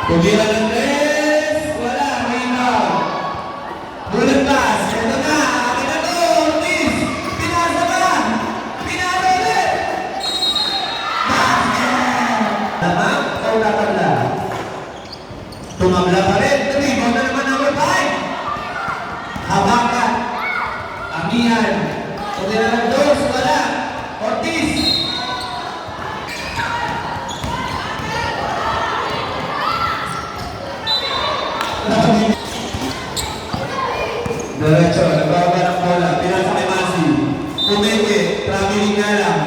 Tumira ng tres. Wala. Rebound. Bullet pass. Ito na. Akin na to. Ortiz. Pinasa ba? Pinasa ulit. Basket. Tamang o tatanda? Tumabla pa rin. Rebound na naman number 5. Habakan. Amihan. Tumira ng dos. Wala. Ortiz. Diretso, nagbaba ng bola, pinasa kay Masi. Pumeke, traveling nga lang.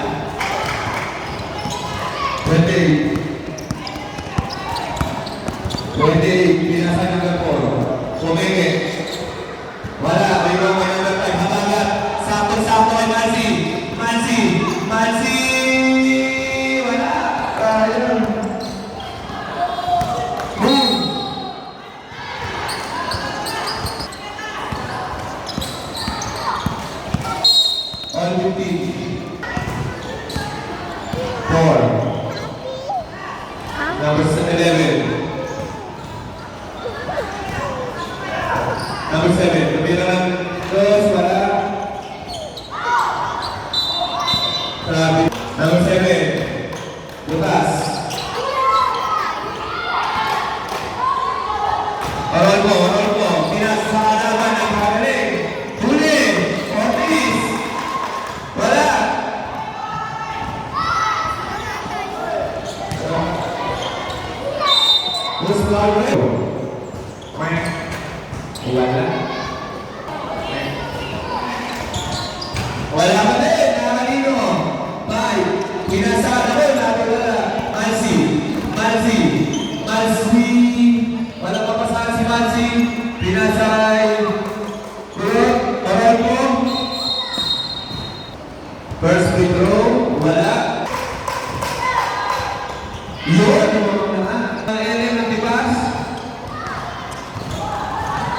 Pwede, pinasa ng gapor. Pumeke. Wala, may number 5. Habagat, sakto kay Masi. Masi. Wala, ayun. Boom. All 15. 4. Number 11. Number 7. Tumira ng dos para Travis. Number 7. Lucas. Oral ko. Pinasa sa kalaban ng kagaling. Huli. Ortiz. Wala. Who's Larry? Wala ka din. Nakakalino. 5. Pinasada ko. Wala. Malsi. Wala papasahan si Malsi. Pinasay. Oral mo. First free throw. Wala. Yun. LM ng tibas.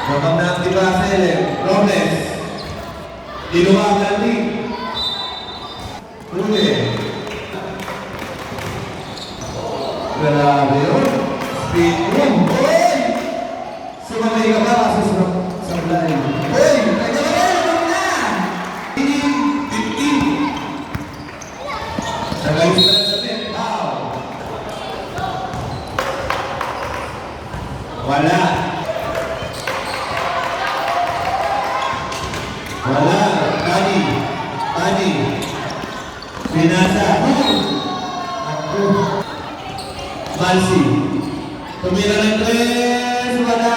Mamam na ang tibas sa LM. Robles. Diluwag natin. Huli. Grabe yun. Speed room. Hoy! Sumamay ka ba kasi sa line? Hoy! Nagkakaroon na! 15. Sagay sila sa net. Wala. Tani. Pinasa. Malsi. Tumira ng tres. Wala.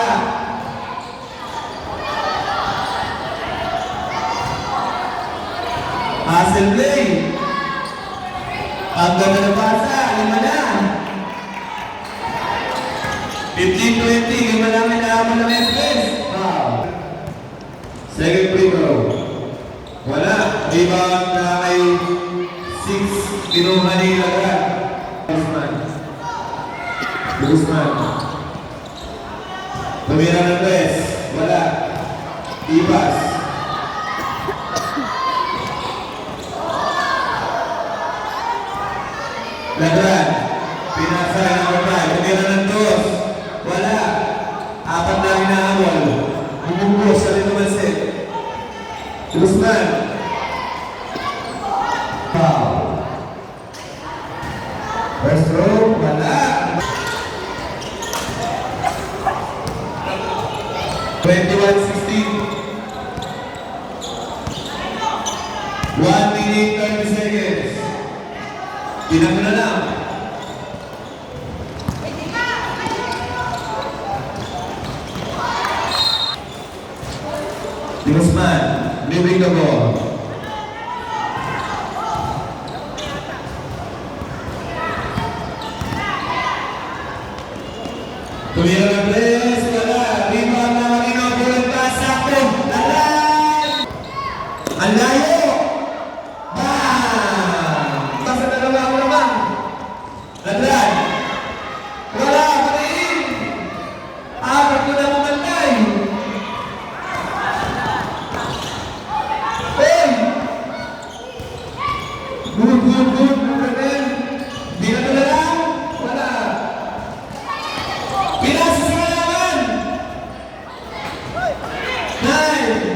Hustle play. Ang ganda ng pasa. 5 na. 15-20. 5 lang inaaman ng S-Press. Second free throw. Wala. Rebound na kay 6. Kinuha ni Lagan. Guzman. Tumira ng tres. Wala. Ibas. Lagan. Pinasa ng number 5. Tumira ng dos. Wala. 4 na hinahamol. Bumubos sa rin naman set. Guzman. First row. Wala. 21-16. 1 minute 30 seconds. Pinag na lang. Guzman, moving the ball. Tumira ng tres, wala. Rebound na Marino, bullet pass, sakto. Lalan! Ang layo! Bang! Sa dalawa mo naman. Lalan! Wala, patiin! 4 ko na mamantay. Hey! Good. Di na lang. Wala. 9,